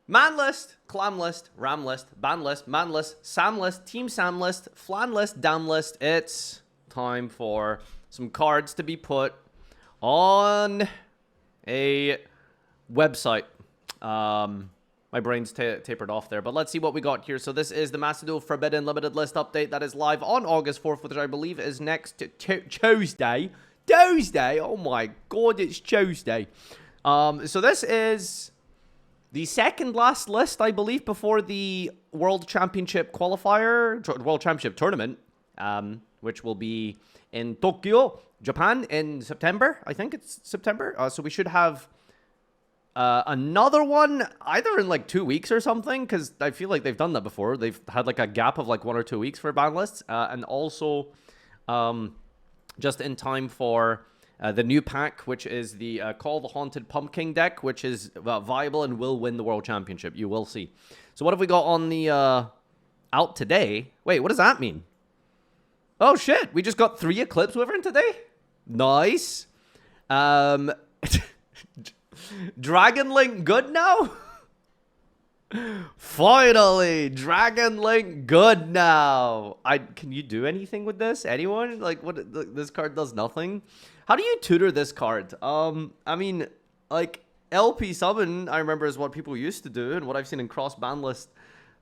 Man list, clan list, ram list, ban list, man list, Sam list, team Sam list, flan list, dam list. It's time for some cards to be put on a website. My brain's tapered off there, but let's see what we got here. So this is the Master Duel Forbidden Limited List update that is live on August 4th, which I believe is next Tuesday. Tuesday! Oh my god, it's Tuesday. So this is the second last list, I believe, before the World Championship qualifier, World Championship tournament, which will be in Tokyo, Japan in September. I think it's September. So we should have another one either in like 2 weeks or something, because I feel like they've done that before. They've had like a gap of like 1 or 2 weeks for ban lists, and also just in time for the new pack, which is the Call the Haunted Pumpkin deck, which is viable and will win the World Championship. You will see. So what have we got on the out today? Wait, what does that mean? Oh shit, we just got 3 Eclipse Wyvern today? Nice. Dragon Link good now? Finally, Dragon Link good now. Can you do anything with this? Anyone? Like, what? This card does nothing. How do you tutor this card? I mean, like, LP summon, I remember, is what people used to do, and what I've seen in cross Banlist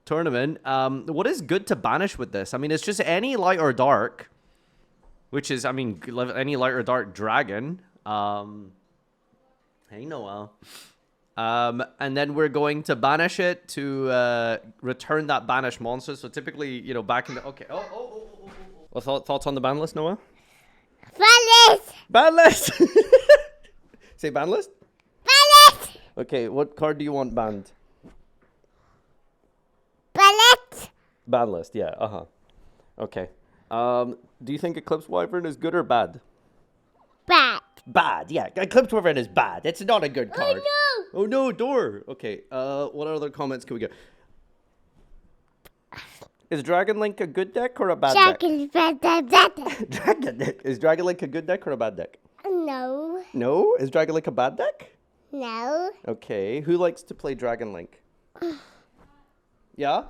tournament. What is good to banish with this? I mean, it's just any light or dark, which is, I mean, any light or dark dragon. Hey, Noel. And then we're going to banish it to return that banished monster. So typically, you know, back in the... Okay. What thoughts on the ban list, Noah? Banlist! Banlist! Say banlist? Banlist! Okay, what card do you want banned? Banlist! Banlist, yeah, Okay. Do you think Eclipse Wyvern is good or bad? Bad. Bad, yeah. Eclipse Wyvern is bad. It's not a good card. Oh no! Oh no, door! Okay, what other comments can we get? Is Dragon Link a good deck or a bad deck? Is Dragon Link a good deck or a bad deck? No. No? Is Dragon Link a bad deck? No. Okay, who likes to play Dragon Link? Yeah?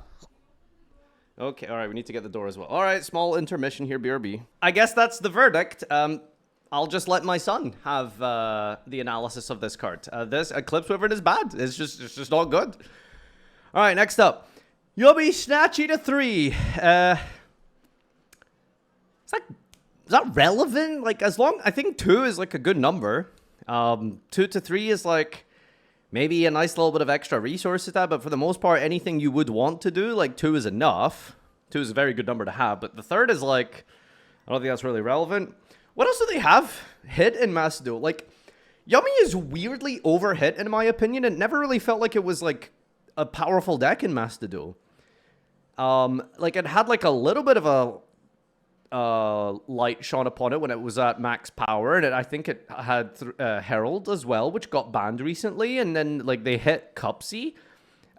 Okay, alright, we need to get the door as well. Alright, small intermission here, BRB. I guess that's the verdict. I'll just let my son have the analysis of this card. This Eclipse Wyvern is bad. It's just not good. Alright, next up. Yummy Snatchy to 3. Is that relevant? Like, as long... I think 2 is, like, a good number. 2 to 3 is, like, maybe a nice little bit of extra resources there. But for the most part, anything you would want to do, like, 2 is enough. 2 is a very good number to have. But the third is, like... I don't think that's really relevant. What else do they have hit in Master Duel? Like, Yummy is weirdly overhit, in my opinion. It never really felt like it was, like, a powerful deck in Master Duel. Like, it had, like, a little bit of a light shone upon it when it was at max power, and I think it had Herald as well, which got banned recently, and then, like, they hit Cupsy.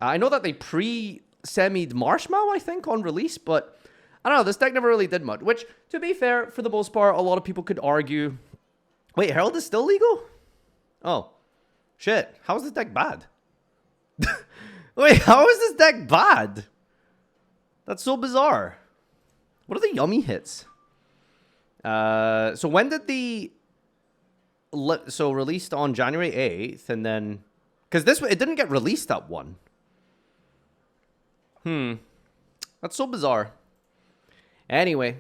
I know that they pre-semied Marshmallow, I think, on release, but I don't know, this deck never really did much, which, to be fair, for the most part, a lot of people could argue... Wait, Herald is still legal? Oh. Shit. How is this deck bad? Wait, how is this deck bad? That's so bizarre. What are the Yummy hits? So when did the... So released on January 8th, and then... Because it didn't get released at 1. That's so bizarre. Anyway.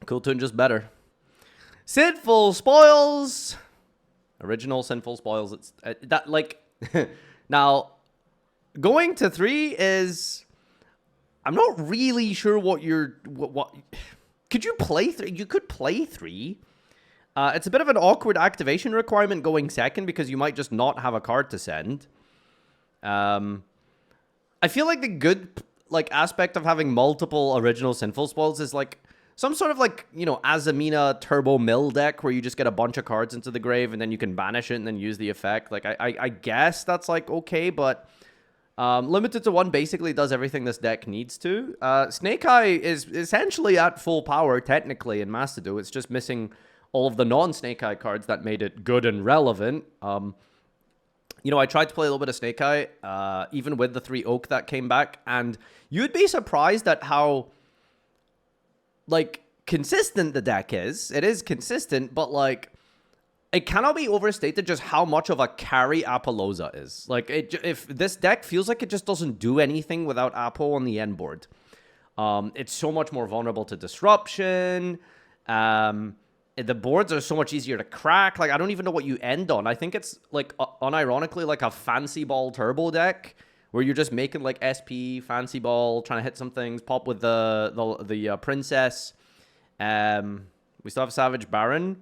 Kewl Tune just better. Sinful Spoils. Original Sinful Spoils. It's that, like... Now, going to 3 is... I'm not really sure what you're... What could you play 3? You could play 3. It's a bit of an awkward activation requirement going second because you might just not have a card to send. I feel like the good aspect of having multiple original Sinful Spoils is like some sort of like, you know, Azamina Turbo Mill deck where you just get a bunch of cards into the grave and then you can banish it and then use the effect. Like, I guess that's like okay, but... limited to 1 basically does everything this deck needs to. Snake Eye is essentially at full power, technically, in Master Duel. It's just missing all of the non-Snake Eye cards that made it good and relevant. You know, I tried to play a little bit of Snake Eye, even with the 3 Oak that came back, and you'd be surprised at how, like, consistent the deck is. It is consistent, but, like, it cannot be overstated just how much of a carry Apollousa is. Like, if this deck feels like it just doesn't do anything without Apo on the end board. It's so much more vulnerable to disruption. The boards are so much easier to crack. Like, I don't even know what you end on. I think it's, like, unironically, like a Fancy Ball turbo deck where you're just making, like, SP, Fancy Ball, trying to hit some things, pop with the Princess. We still have Savage Baron.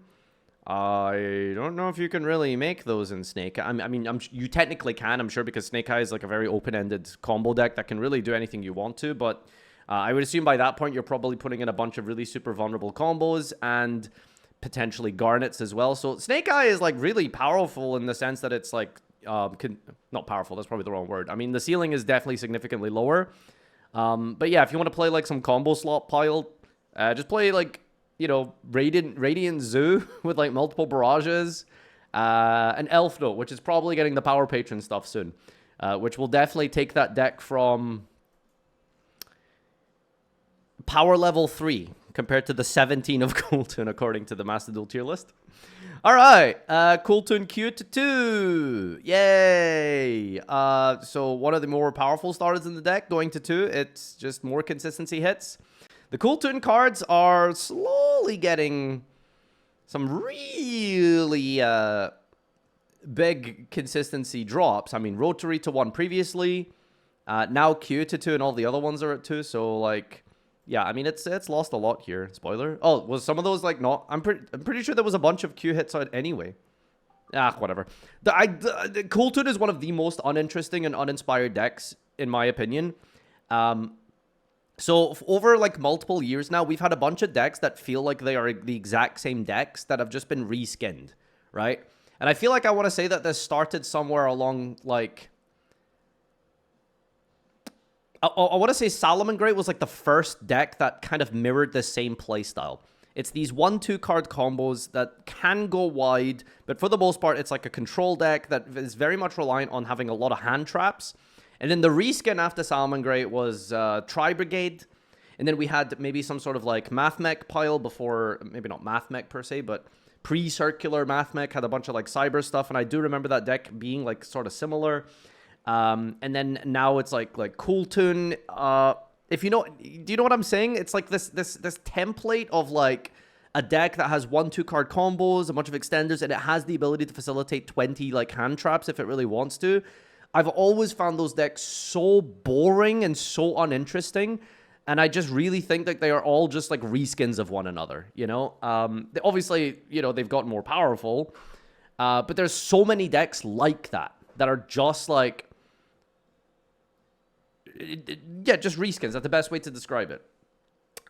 I don't know if you can really make those in Snake Eye. I mean, you technically can, I'm sure, because Snake Eye is, like, a very open-ended combo deck that can really do anything you want to, but I would assume by that point you're probably putting in a bunch of really super vulnerable combos and potentially Garnets as well. So Snake Eye is, like, really powerful in the sense that it's, like, not powerful, that's probably the wrong word. I mean, the ceiling is definitely significantly lower. But yeah, if you want to play, like, some combo slot pile, just play, like, you know, Radiant Zoo with, like, multiple barrages, an Elf Note, which is probably getting the Power Patron stuff soon, which will definitely take that deck from power level 3 compared to the 17 of Kewl Tune, according to the Master Duel tier list. All right, Kewl Tune Q to 2. Yay! So one of the more powerful starters in the deck going to 2. It's just more consistency hits. The Kewl Tune cards are slowly getting some really big consistency drops. I mean, Rotary to 1 previously. Now Q to 2 and all the other ones are at 2. So, like, yeah, I mean, it's lost a lot here. Spoiler. Oh, was some of those, like, not... I'm pretty sure there was a bunch of Q hits out anyway. Whatever. The Kewl Tune is one of the most uninteresting and uninspired decks, in my opinion. So over, like, multiple years now, we've had a bunch of decks that feel like they are the exact same decks that have just been reskinned, right? And I feel like I want to say that this started somewhere along, like... I want to say Salamangreat was, like, the first deck that kind of mirrored the same playstyle. It's these 1-2 card combos that can go wide, but for the most part, it's like a control deck that is very much reliant on having a lot of hand traps. And then the reskin after Salamangreat was Tri-Brigade. And then we had maybe some sort of, like, Mathmech pile before, maybe not Mathmech per se, but pre-circular Mathmech had a bunch of, like, cyber stuff. And I do remember that deck being, like, sort of similar. And then now it's like Kewl Tune. If you know, do you know what I'm saying? It's like this template of, like, a deck that has 1-2 card combos, a bunch of extenders, and it has the ability to facilitate 20, like, hand traps if it really wants to. I've always found those decks so boring and so uninteresting, and I just really think that they are all just, like, reskins of one another, you know? Obviously, you know, they've gotten more powerful, but there's so many decks like that are just, like... Yeah, just reskins. That's the best way to describe it.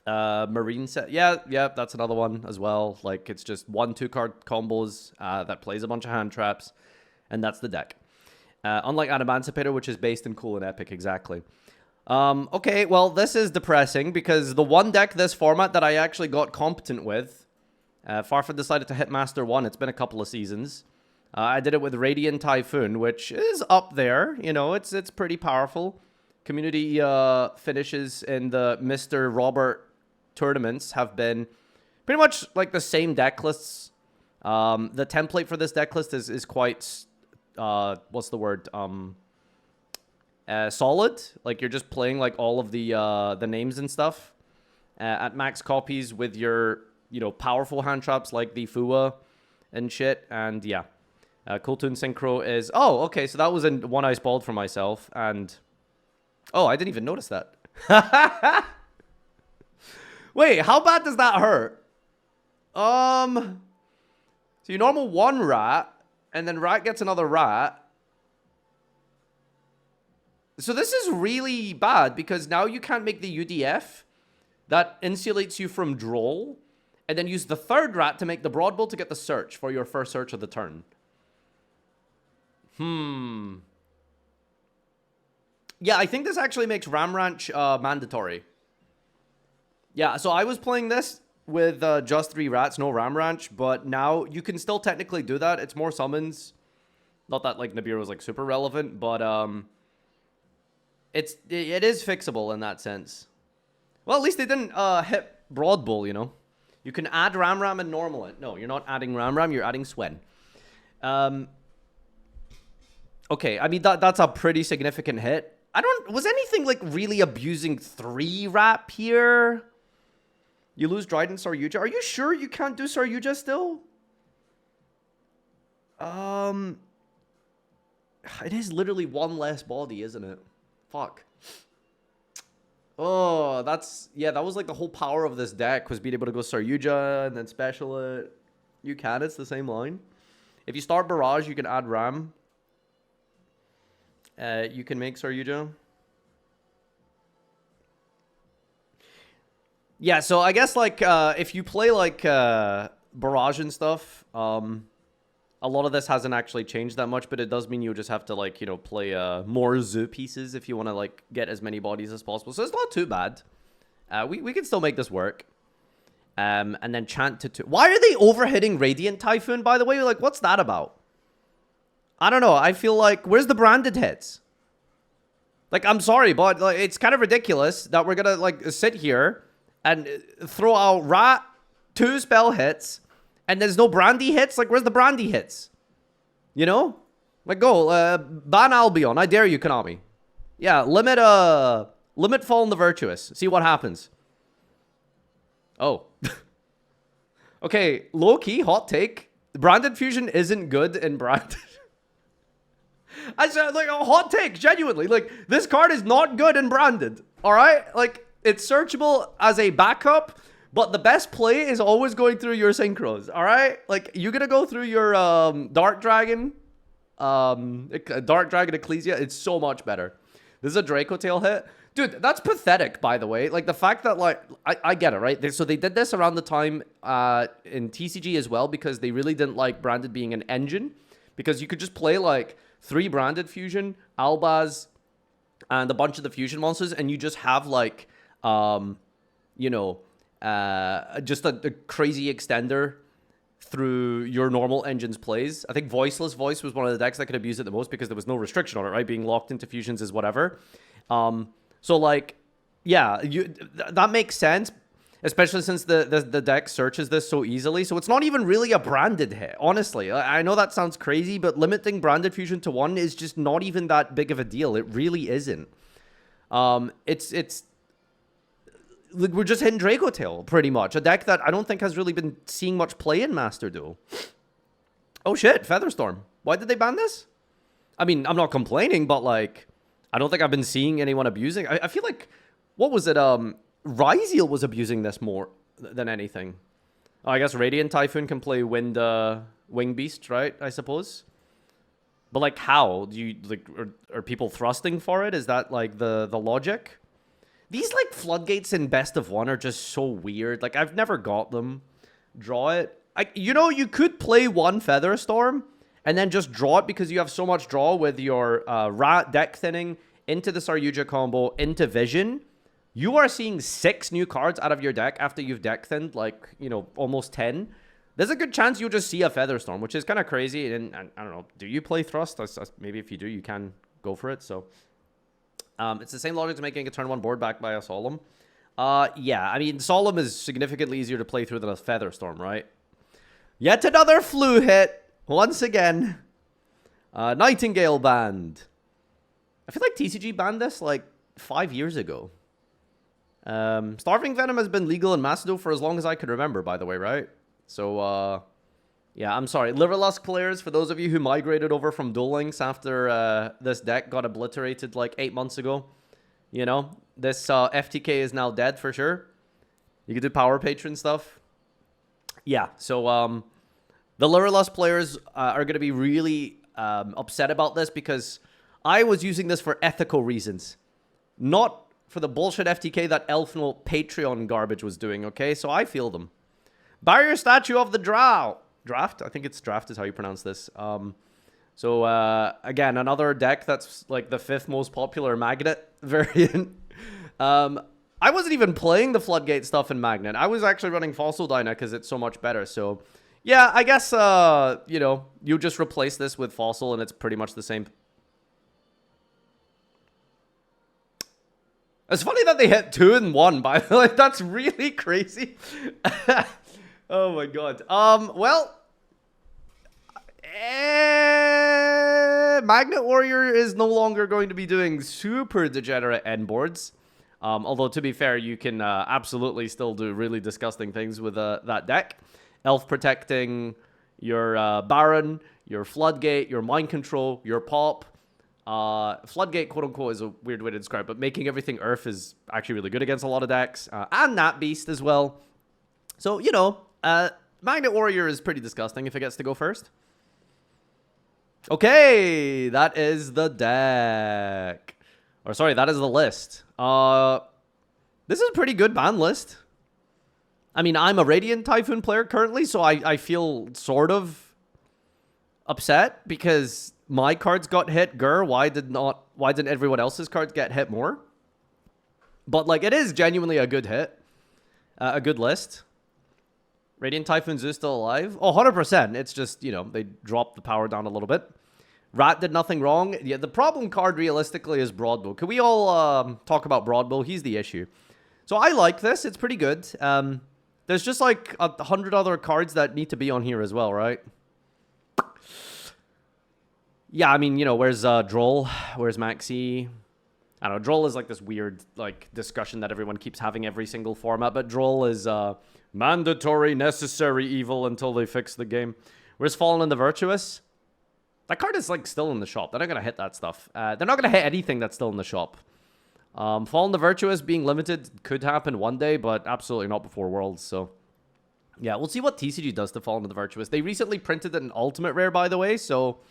Marine set. Yeah, that's another one as well. Like, it's just 1-2 card combos that plays a bunch of hand traps, and that's the deck. Unlike Emancipator, which is based in Cool and Epic, exactly. Okay, well, this is depressing because the one deck this format that I actually got competent with, Farfa decided to hit Master 1. It's been a couple of seasons. I did it with Radiant Typhoon, which is up there. You know, it's pretty powerful. Community finishes in the Mr. Robert tournaments have been pretty much like the same deck lists. The template for this deck list is quite... what's the word? Solid. Like, you're just playing, like, all of the names and stuff at max copies with your, you know, powerful hand traps like the Fua and shit. And yeah, Kewl Tune Synchro is... Oh, okay, so that was one I spoiled for myself. And... Oh, I didn't even notice that. Wait, how bad does that hurt? So you normal one rat, and then rat gets another rat. So this is really bad, because now you can't make the UDF. That insulates you from Droll. And then use the third rat to make the Broadbow to get the search for your first search of the turn. Yeah, I think this actually makes Ram Ranch mandatory. Yeah, so I was playing this with just 3 rats, no Ram Ranch, but now you can still technically do that. It's more summons. Not that like Nibiru was like super relevant, but it is fixable in that sense. Well, at least they didn't hit Broad Bull, you know. You can add Ram Ram and normal it. No, you're not adding Ram Ram, you're adding Swen. Okay, I mean that's a pretty significant hit. Was anything like really abusing 3 Rap here? You lose Dryden Saryuja. Are you sure you can't do Saryuja still? It is literally 1 less body, isn't it? Fuck. Oh, that was like the whole power of this deck, was being able to go Saryuja and then special it. You can, it's the same line. If you start Barrage, you can add Ram. You can make Saryuja. Yeah, so I guess like if you play like Barrage and stuff, a lot of this hasn't actually changed that much, but it does mean you just have to like, you know, play more Zoo pieces if you want to like get as many bodies as possible. So it's not too bad. We can still make this work. And then chant to 2. Why are they overhitting Radiant Typhoon, by the way? Like, what's that about? I don't know. I feel like, where's the branded hits? Like, I'm sorry, but like, it's kind of ridiculous that we're gonna like sit here and throw out Rat 2 spell hits, and there's no Brandy hits. Like, where's the Brandy hits? You know? Like, go, ban Albion. I dare you, Konami. Yeah, limit Fallen the Virtuous. See what happens. Oh. Okay, low-key, hot take. Branded Fusion isn't good in Branded. I said, like, a hot take, genuinely. Like, this card is not good in Branded. Alright? Like, it's searchable as a backup, but the best play is always going through your synchros. Alright? Like, you're gonna go through your Dark Dragon. Dark Dragon Ecclesia. It's so much better. This is a Draco tail hit. Dude, that's pathetic, by the way. Like, the fact that, like, I get it, right? So they did this around the time in TCG as well, because they really didn't like Branded being an engine. Because you could just play, like, 3 Branded Fusion, Albaz, and a bunch of the Fusion monsters, and you just have, like, you know, just a crazy extender through your normal engine's plays. I think Voiceless Voice was one of the decks that could abuse it the most because there was no restriction on it, right? Being locked into fusions is whatever. So, like, yeah, that makes sense, especially since the deck searches this so easily. So it's not even really a branded hit, honestly. I know that sounds crazy, but limiting branded fusion to 1 is just not even that big of a deal. It really isn't. It's like, we're just hitting Draco Tail, pretty much. A deck that I don't think has really been seeing much play in Master Duel. Oh shit, Featherstorm. Why did they ban this? I mean, I'm not complaining, but like, I don't think I've been seeing anyone abusing. I feel like, what was it? Ryziel was abusing this more than anything. Oh, I guess Radiant Typhoon can play Wing Beast, right? I suppose. But like, how do you like? Are people thrusting for it? Is that like the logic? These like floodgates in best of 1 are just so weird. Like, I've never got them. Draw it. You know, you could play 1 Featherstorm and then just draw it because you have so much draw with your Rat deck thinning into the Saryuja combo, into Vision. You are seeing 6 new cards out of your deck after you've deck thinned, like, you know, almost 10. There's a good chance you'll just see a Featherstorm, which is kind of crazy. And I don't know, do you play Thrust? Maybe if you do, you can go for it. So it's the same logic to making a turn 1 board back by a Solemn. Yeah, I mean, Solemn is significantly easier to play through than a Featherstorm, right? Yet another flu hit. Once again. Nightingale banned. I feel like TCG banned this like 5 years ago. Starving Venom has been legal in Macedo for as long as I can remember, by the way, right? So, yeah, I'm sorry. Lyrilusc players, for those of you who migrated over from Duel Links after this deck got obliterated like 8 months ago, you know, this FTK is now dead for sure. You can do Power Patron stuff. Yeah, so the Lyrilusc players are going to be really upset about this because I was using this for ethical reasons, not for the bullshit FTK that Elfnal Patreon garbage was doing, okay? So I feel them. Barrier Statue of the Draft? I think it's Draft is how you pronounce this. So, again, another deck that's like the 5th most popular Magnet variant. I wasn't even playing the Floodgate stuff in Magnet. I was actually running Fossil Dyna because it's so much better. So, Yeah, I guess, you know, you just replace this with Fossil and it's pretty much the same. It's funny that they hit 2 and 1, by the way. That's really crazy. Oh my god. Well, Magnet Warrior is no longer going to be doing super degenerate end boards. Although, to be fair, you can absolutely still do really disgusting things with that deck. Elf protecting your Baron, your Floodgate, your Mind Control, your Pop. Floodgate, quote-unquote, is a weird way to describe it, but making everything Earth is actually really good against a lot of decks. And Nat Beast as well. So, you know, Magnet Warrior is pretty disgusting if it gets to go first. Okay, that is the deck. Or sorry, that is the list. This is a pretty good ban list. I mean, I'm a Radiant Typhoon player currently, so I feel sort of upset because my cards got hit. Why didn't everyone else's cards get hit more? But like, it is genuinely a good hit. A good list. Radiant Typhoon Zoo still alive? Oh, 100%. It's just, you know, they dropped the power down a little bit. Rat did nothing wrong. Yeah, the problem card realistically is Broadbow. Can we all talk about Broadbow? He's the issue. So I like this. It's pretty good. There's just like 100 other cards that need to be on here as well, right? Yeah, I mean, you know, where's Droll? Where's Maxi? I don't know. Droll is like this weird like discussion that everyone keeps having every single format, but Droll is mandatory, necessary evil until they fix the game. Where's Fallen and the Virtuous? That card is like still in the shop. They're not going to hit that stuff. They're not going to hit anything that's still in the shop. Fallen the Virtuous being limited could happen one day, but absolutely not before Worlds, so... Yeah, we'll see what TCG does to Fallen the Virtuous. They recently printed an Ultimate Rare, by the way, so...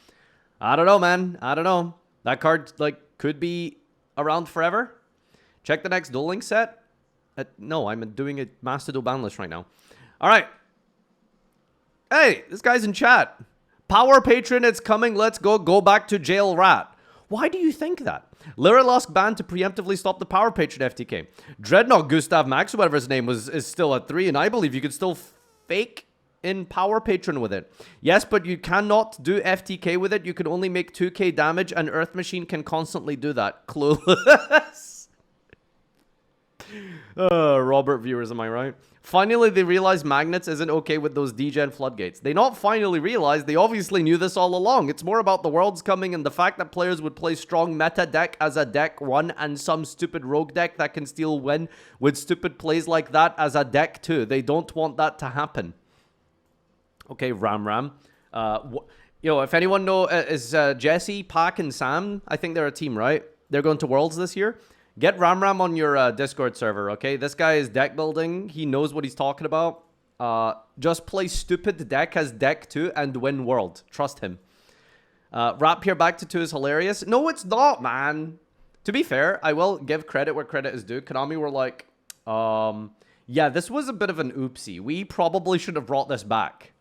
I don't know, man. I don't know. That card, like, could be around forever. Check the next Duel Link set. No, I'm doing a Master Duel ban list right now. Alright. Hey, this guy's in chat. Power Patron, it's coming. Let's go. Go back to jail, rat. Why do you think that? Lyrilusc banned to preemptively stop the Power Patron FTK. Dreadnought Gustav Max, whatever his name was, is still at 3, and I believe you could still fake in Power Patron with it. Yes, but you cannot do FTK with it. You can only make 2k damage, and Earth Machine can constantly do that. Clueless. Robert viewers, am I right? Finally, they realized Magnets isn't okay with those degen floodgates. They not finally realized, they obviously knew this all along. It's more about the Worlds coming and the fact that players would play strong meta deck as a deck 1 and some stupid rogue deck that can still win with stupid plays like that as a deck 2. They don't want that to happen. Okay, Ram. If anyone know, is Jesse, Pac, and Sam, I think they're a team, right? They're going to Worlds this year. Get Ram on your Discord server, okay? This guy is deck building. He knows what he's talking about. Just play stupid deck as deck 2 and win World. Trust him. Rap here back to 2 is hilarious. No, it's not, man. To be fair, I will give credit where credit is due. Konami were like, yeah, this was a bit of an oopsie. We probably should have brought this back.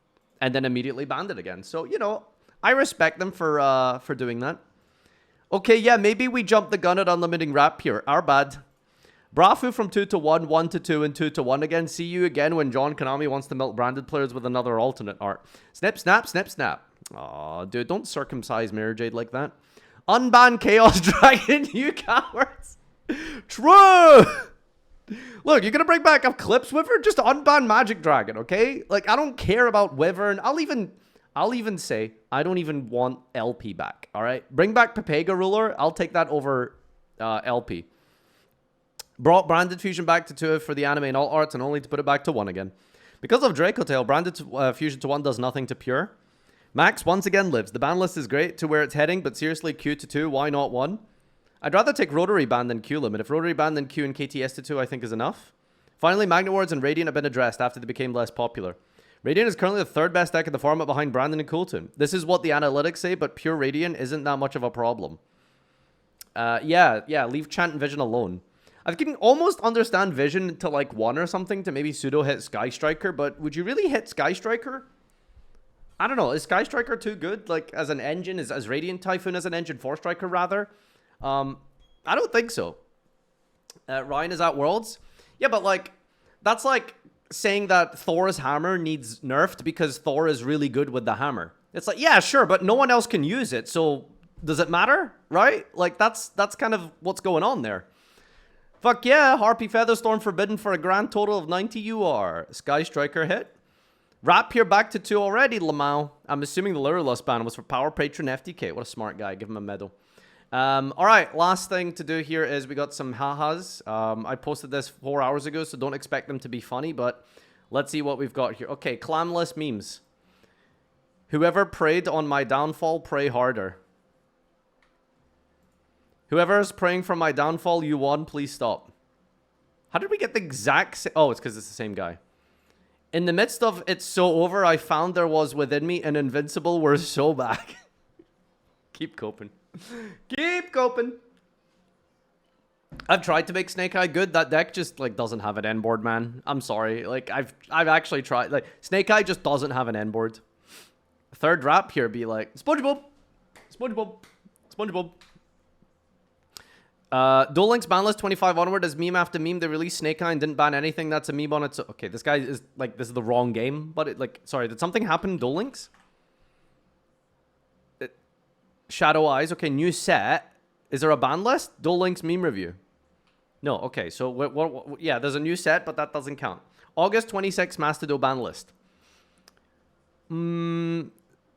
And then immediately banned it again. So, you know, I respect them for doing that. Okay, yeah, maybe we jumped the gun at unlimiting rap here. Our bad. Brafu from 2 to 1, 1 to 2, and 2 to 1 again. See you again when John Konami wants to milk branded players with another alternate art. Snip, snap, snip, snap. Aw, dude, don't circumcise Mirror Jade like that. Unban Chaos Dragon, you cowards. True! Look, you're gonna bring back Eclipse Wyvern? Just unban Magic Dragon, okay? Like, I don't care about Wyvern. I'll even say I don't even want LP back, all right? Bring back Pepega Ruler. I'll take that over LP. Brought Branded Fusion back to 2 for the anime and all arts and only to put it back to 1 again. Because of Draco Tail, Branded Fusion to 1 does nothing to Pure. Max once again lives. The ban list is great to where it's heading, but seriously, Q to 2, why not 1? I'd rather take Rotary Band than Q Limit. If Rotary Band then Q and KTS to 2, I think is enough. Finally, Magnet Wards and Radiant have been addressed after they became less popular. Radiant is currently the 3rd best deck in the format behind Brandon and Kewl Tune. This is what the analytics say, but pure Radiant isn't that much of a problem. Yeah, leave Chant and Vision alone. I can almost understand Vision to like 1 or something to maybe pseudo hit Sky Striker, but would you really hit Sky Striker? I don't know. Is Sky Striker too good? Like as an engine, as Radiant Typhoon as an engine 4 Striker rather? I don't think so. Ryan is at Worlds. Yeah, but like that's like saying that Thor's hammer needs nerfed because Thor is really good with the hammer. It's like, yeah, sure, but no one else can use it, so does it matter, right? Like, that's kind of what's going on there. Fuck yeah, Harpy Featherstorm Forbidden for a grand total of 90 UR. Sky Striker hit. Rap here back to 2 already, Lamau. I'm assuming the Lyrilusc ban was for Power Patron FTK. What a smart guy. Give him a medal. Alright, last thing to do here is we got some ha-has. I posted this 4 hours ago, so don't expect them to be funny, but let's see what we've got here. Okay, clamless memes. Whoever preyed on my downfall, pray harder. Whoever is praying for my downfall, you won, please stop. How did we get the exact same... Oh, it's because it's the same guy. In the midst of it's so over, I found there was within me an invincible, we're so back. Keep coping. Keep coping. I've tried to make Snake Eye good. That deck just, like, doesn't have an end board, man. I'm sorry. Like, I've actually tried. Like, Snake Eye just doesn't have an end board. Third rap here be like, SpongeBob. SpongeBob. SpongeBob. Duel Links Banlist 25 onward as meme after meme. They released Snake Eye and didn't ban anything that's a meme on its... Okay, this guy is, like, this is the wrong game. But, it, like, sorry, did something happen in Duel Links? Shadow Eyes. Okay, new set. Is there a ban list? Duel Links meme review. No, okay, so, what, yeah, there's a new set, but that doesn't count. August 26 Mastido ban list.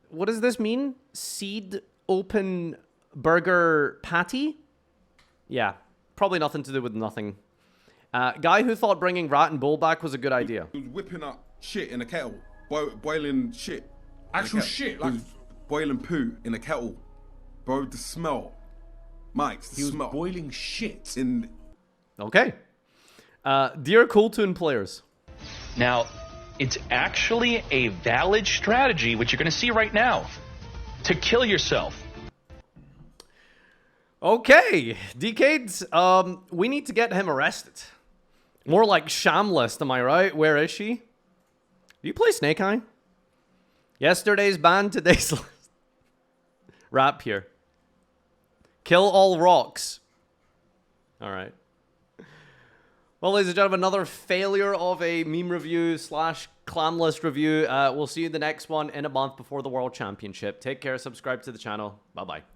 What does this mean? Seed open burger patty? Yeah, probably nothing to do with nothing. Guy who thought bringing Rat and Bull back was a good idea. He was whipping up shit in a kettle, boiling shit. Actual shit, like boiling poo in a kettle, bro. The smell, Mike. The he was smell. boiling shit. In. Okay. Dear Kewl Tune players. Now, it's actually a valid strategy, which you're going to see right now, to kill yourself. Okay, Decades, we need to get him arrested. More like Shamlist, am I right? Where is she? Do you play Snake Eye? Yesterday's ban, today's list. Rap here. Kill all rocks. Alright. Well, ladies and gentlemen, another failure of a meme review slash clamlist review. We'll see you in the next one in a month before the World Championship. Take care, subscribe to the channel. Bye-bye.